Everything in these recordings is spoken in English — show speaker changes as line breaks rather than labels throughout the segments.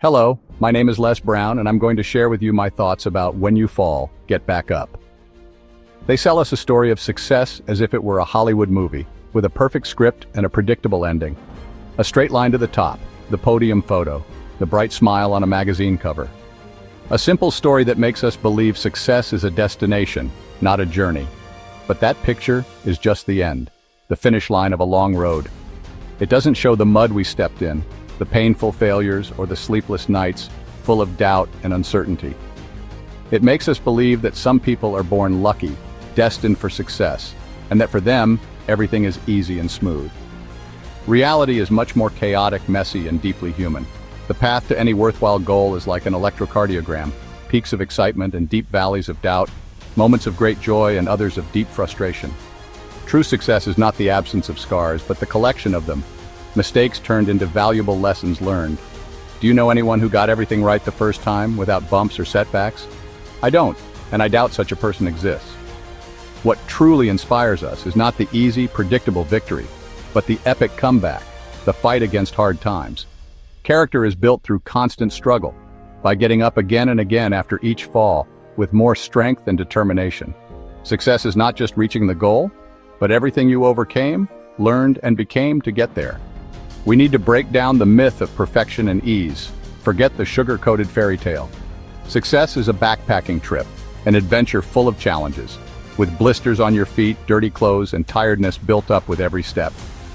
Hello, my name is Les Brown, and I'm going to share with you my thoughts about when you fall, get back up. They sell us a story of success as if it were a Hollywood movie, with a perfect script and a predictable ending. A straight line to the top, the podium photo, the bright smile on a magazine cover. A simple story that makes us believe success is a destination, not a journey. But that picture is just the end, the finish line of a long road. It doesn't show the mud we stepped in, the painful failures, or the sleepless nights full of doubt and uncertainty. It makes us believe that some people are born lucky, destined for success, and that for them, everything is easy and smooth. Reality is much more chaotic, messy, and deeply human. The path to any worthwhile goal is like an electrocardiogram, peaks of excitement and deep valleys of doubt, moments of great joy and others of deep frustration. True success is not the absence of scars, but the collection of them, mistakes turned into valuable lessons learned. Do you know anyone who got everything right the first time without bumps or setbacks? I don't, and I doubt such a person exists. What truly inspires us is not the easy, predictable victory, but the epic comeback, the fight against hard times. Character is built through constant struggle, by getting up again and again after each fall, with more strength and determination. Success is not just reaching the goal, but everything you overcame, learned, and became to get there. We need to break down the myth of perfection and ease. Forget the sugar-coated fairy tale. Success is a backpacking trip, an adventure full of challenges, with blisters on your feet, dirty clothes, and tiredness built up with every step.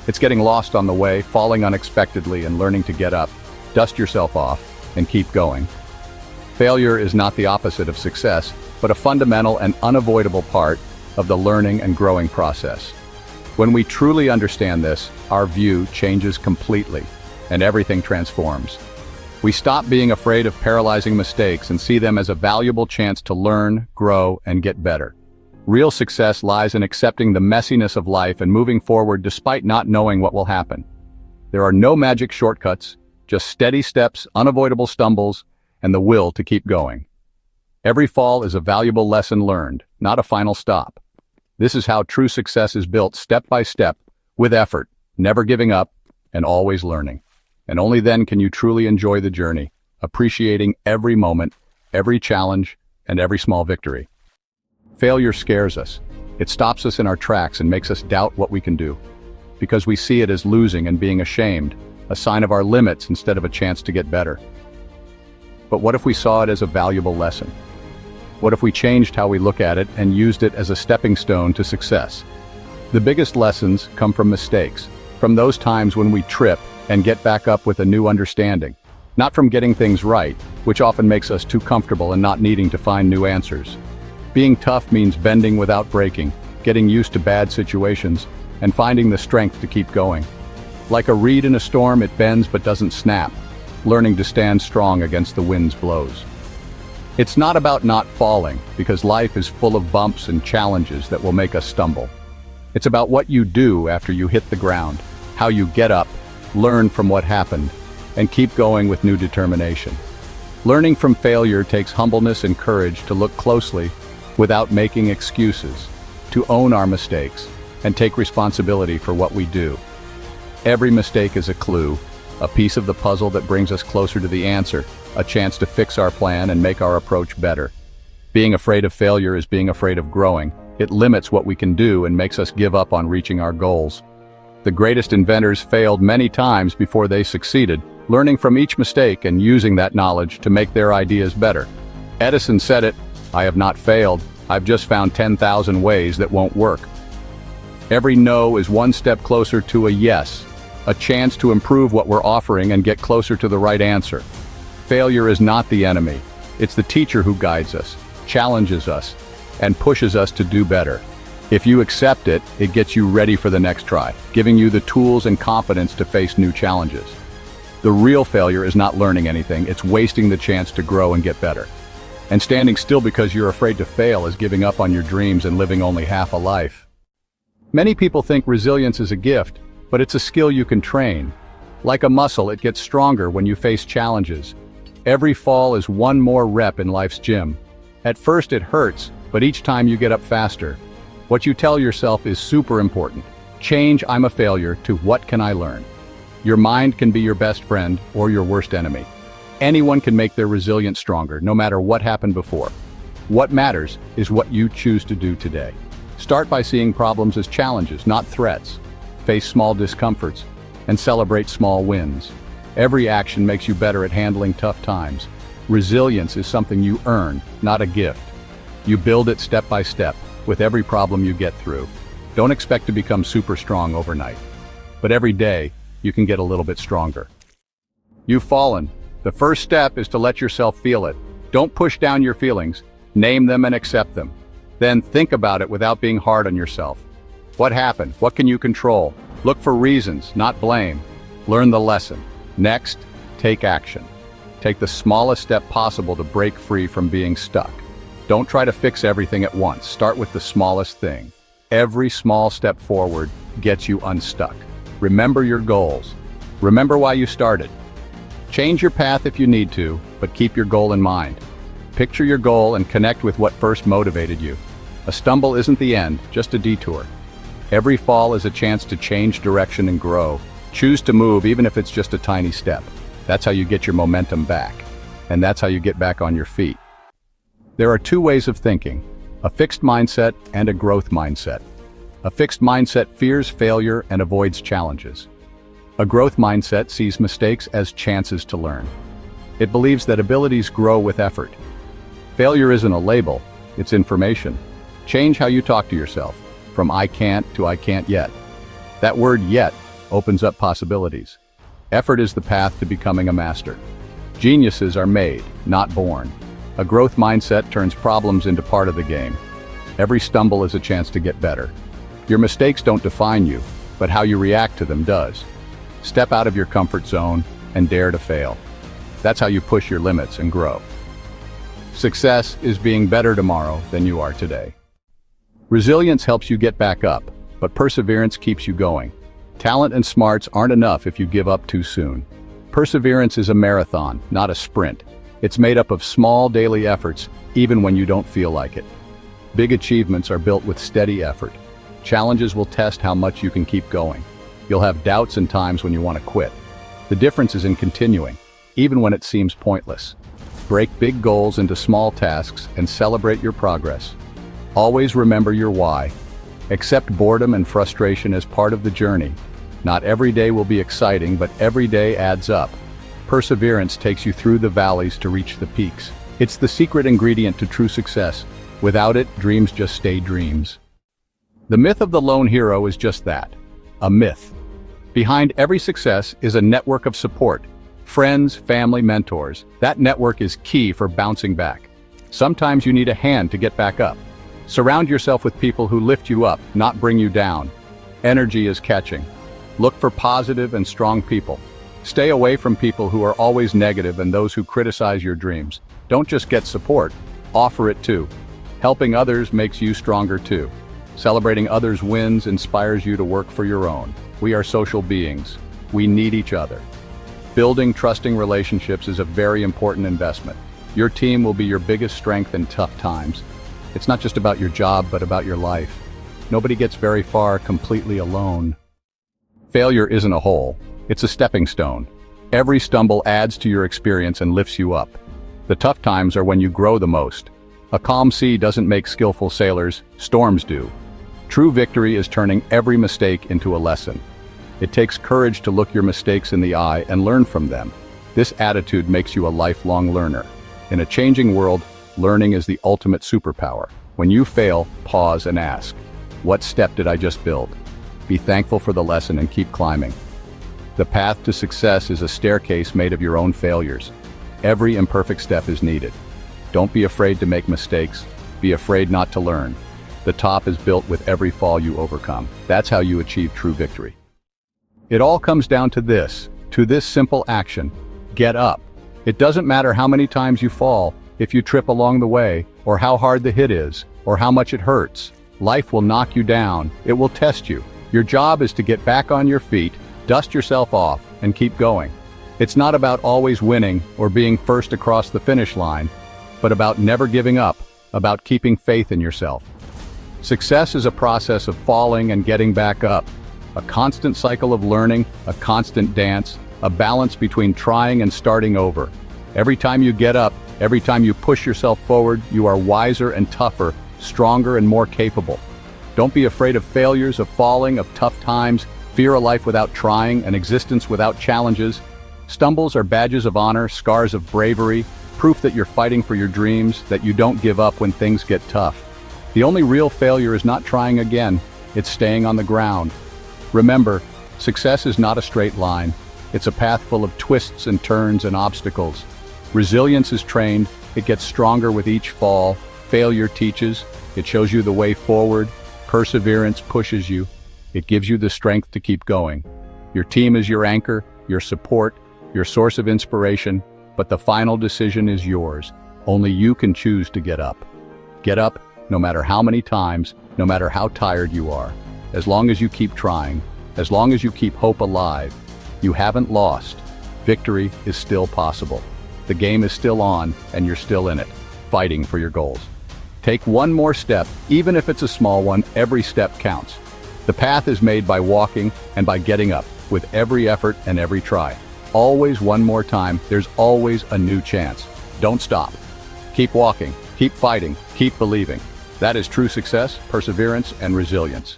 It's getting lost on the way, falling unexpectedly, and learning to get up, dust yourself off, and keep going. Failure is not the opposite of success, but a fundamental and unavoidable part of the learning and growing process. When we truly understand this, our view changes completely, and everything transforms. We stop being afraid of paralyzing mistakes and see them as a valuable chance to learn, grow, and get better. Real success lies in accepting the messiness of life and moving forward despite not knowing what will happen. There are no magic shortcuts, just steady steps, unavoidable stumbles, and the will to keep going. Every fall is a valuable lesson learned, not a final stop. This is how true success is built step by step, with effort, never giving up, and always learning. And only then can you truly enjoy the journey, appreciating every moment, every challenge, and every small victory. Failure scares us. It stops us in our tracks and makes us doubt what we can do, because we see it as losing and being ashamed, a sign of our limits instead of a chance to get better. But what if we saw it as a valuable lesson? What if we changed how we look at it and used it as a stepping stone to success? The biggest lessons come from mistakes, from those times when we trip and get back up with a new understanding, not from getting things right, which often makes us too comfortable and not needing to find new answers. Being tough means bending without breaking, getting used to bad situations, and finding the strength to keep going. Like a reed in a storm, it bends but doesn't snap, learning to stand strong against the wind's blows. It's not about not falling, because life is full of bumps and challenges that will make us stumble. It's about what you do after you hit the ground, how you get up, learn from what happened, and keep going with new determination. Learning from failure takes humbleness and courage to look closely without making excuses, to own our mistakes, and take responsibility for what we do. Every mistake is a clue, a piece of the puzzle that brings us closer to the answer, a chance to fix our plan and make our approach better. Being afraid of failure is being afraid of growing. It limits what we can do and makes us give up on reaching our goals. The greatest inventors failed many times before they succeeded, learning from each mistake and using that knowledge to make their ideas better. Edison said it, "I have not failed, I've just found 10,000 ways that won't work." Every no is one step closer to a yes, a chance to improve what we're offering and get closer to the right answer. Failure is not the enemy. It's the teacher who guides us, challenges us, and pushes us to do better. If you accept it, it gets you ready for the next try, giving you the tools and confidence to face new challenges. The real failure is not learning anything, it's wasting the chance to grow and get better. And standing still because you're afraid to fail is giving up on your dreams and living only half a life. Many people think resilience is a gift, but it's a skill you can train. Like a muscle, it gets stronger when you face challenges. Every fall is one more rep in life's gym. At first it hurts, but each time you get up faster. What you tell yourself is super important. Change "I'm a failure" to "what can I learn?" Your mind can be your best friend or your worst enemy. Anyone can make their resilience stronger, no matter what happened before. What matters is what you choose to do today. Start by seeing problems as challenges, not threats. Face small discomforts and celebrate small wins. Every action makes you better at handling tough times. Resilience is something you earn, not a gift. You build it step by step, with every problem you get through. Don't expect to become super strong overnight. But every day, you can get a little bit stronger. You've fallen. The first step is to let yourself feel it. Don't push down your feelings. Name them and accept them. Then think about it without being hard on yourself. What happened? What can you control? Look for reasons, not blame. Learn the lesson. Next, take action. Take the smallest step possible to break free from being stuck. Don't try to fix everything at once. Start with the smallest thing. Every small step forward gets you unstuck. Remember your goals. Remember why you started. Change your path if you need to, but keep your goal in mind. Picture your goal and connect with what first motivated you. A stumble isn't the end, just a detour. Every fall is a chance to change direction and grow. Choose to move even if it's just a tiny step. That's how you get your momentum back. And that's how you get back on your feet. There are two ways of thinking, a fixed mindset and a growth mindset. A fixed mindset fears failure and avoids challenges. A growth mindset sees mistakes as chances to learn. It believes that abilities grow with effort. Failure isn't a label, it's information. Change how you talk to yourself, from I can't to I can't yet. That word yet opens up possibilities. Effort is the path to becoming a master. Geniuses are made, not born. A growth mindset turns problems into part of the game. Every stumble is a chance to get better. Your mistakes don't define you, but how you react to them does. Step out of your comfort zone and dare to fail. That's how you push your limits and grow. Success is being better tomorrow than you are today. Resilience helps you get back up, but perseverance keeps you going. Talent and smarts aren't enough if you give up too soon. Perseverance is a marathon, not a sprint. It's made up of small daily efforts, even when you don't feel like it. Big achievements are built with steady effort. Challenges will test how much you can keep going. You'll have doubts and times when you want to quit. The difference is in continuing, even when it seems pointless. Break big goals into small tasks and celebrate your progress. Always remember your why. Accept boredom and frustration as part of the journey. Not every day will be exciting, but every day adds up. Perseverance takes you through the valleys to reach the peaks. It's the secret ingredient to true success. Without it, dreams just stay dreams. The myth of the lone hero is just that, a myth. Behind every success is a network of support. Friends, family, mentors. That network is key for bouncing back. Sometimes you need a hand to get back up. Surround yourself with people who lift you up, not bring you down. Energy is catching. Look for positive and strong people. Stay away from people who are always negative and those who criticize your dreams. Don't just get support, offer it too. Helping others makes you stronger too. Celebrating others' wins inspires you to work for your own. We are social beings. We need each other. Building trusting relationships is a very important investment. Your team will be your biggest strength in tough times. It's not just about your job, but about your life. Nobody gets very far completely alone. Failure isn't a hole, it's a stepping stone. Every stumble adds to your experience and lifts you up. The tough times are when you grow the most. A calm sea doesn't make skillful sailors, storms do. True victory is turning every mistake into a lesson. It takes courage to look your mistakes in the eye and learn from them. This attitude makes you a lifelong learner. In a changing world, learning is the ultimate superpower. When you fail, pause and ask, what step did I just build? Be thankful for the lesson and keep climbing. The path to success is a staircase made of your own failures. Every imperfect step is needed. Don't be afraid to make mistakes. Be afraid not to learn. The top is built with every fall you overcome. That's how you achieve true victory. It all comes down to this simple action. Get up. It doesn't matter how many times you fall, if you trip along the way, or how hard the hit is, or how much it hurts. Life will knock you down. It will test you. Your job is to get back on your feet, dust yourself off, and keep going. It's not about always winning or being first across the finish line, but about never giving up, about keeping faith in yourself. Success is a process of falling and getting back up, a constant cycle of learning, a constant dance, a balance between trying and starting over. Every time you get up, every time you push yourself forward, you are wiser and tougher, stronger and more capable. Don't be afraid of failures, of falling, of tough times. Fear a life without trying, an existence without challenges. Stumbles are badges of honor, scars of bravery, proof that you're fighting for your dreams, that you don't give up when things get tough. The only real failure is not trying again, it's staying on the ground. Remember, success is not a straight line. It's a path full of twists and turns and obstacles. Resilience is trained, it gets stronger with each fall. Failure teaches, it shows you the way forward. Perseverance pushes you, it gives you the strength to keep going. Your team is your anchor, your support, your source of inspiration, but the final decision is yours. Only you can choose to get up. Get up, no matter how many times, no matter how tired you are. As long as you keep trying, as long as you keep hope alive, you haven't lost. Victory is still possible. The game is still on, and you're still in it, fighting for your goals. Take one more step, even if it's a small one. Every step counts. The path is made by walking and by getting up, with every effort and every try. Always one more time, there's always a new chance. Don't stop. Keep walking, keep fighting, keep believing. That is true success, perseverance, and resilience.